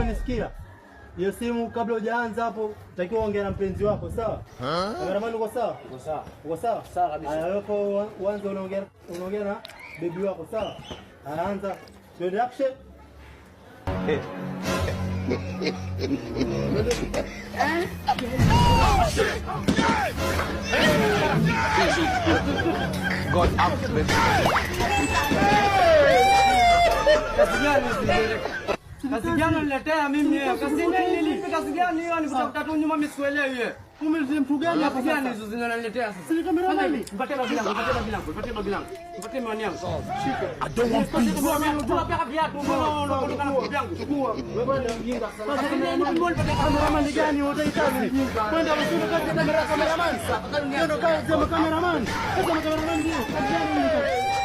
umenisikia? Hiyo simu kabla hujaanza hapo utakiwa ongea na mpenzi wako, sawa? Kameraman uko sawa? Uko sawa. Uko sawa? Sawa kabisa. Haya wewe uanze unaongea na bibi wako, sawa? Anaanza. Twende action. God up. Kazi gani unaletea mimi? Kazi nilipi? Kazi gani hiyo? Nikutafuta tu nyuma mimi sikuelewi wewe. Umezile mtu gani hapo gani hizo zinaniletea sasa? Si kamera nani? Mpatie bagi langu, mpatie bagi langu. Mpatie miwani yangu. Shika. I don't want peace. Tunapeka viatu mbona yangu. Chukua. Wewe bwana mjinga sana. Kameraman Gani utahitaji? Kwenda usuru kazi ya kameraman. Ndio kazi ya kameraman. Kazi ya kameraman ndio. Kazi gani?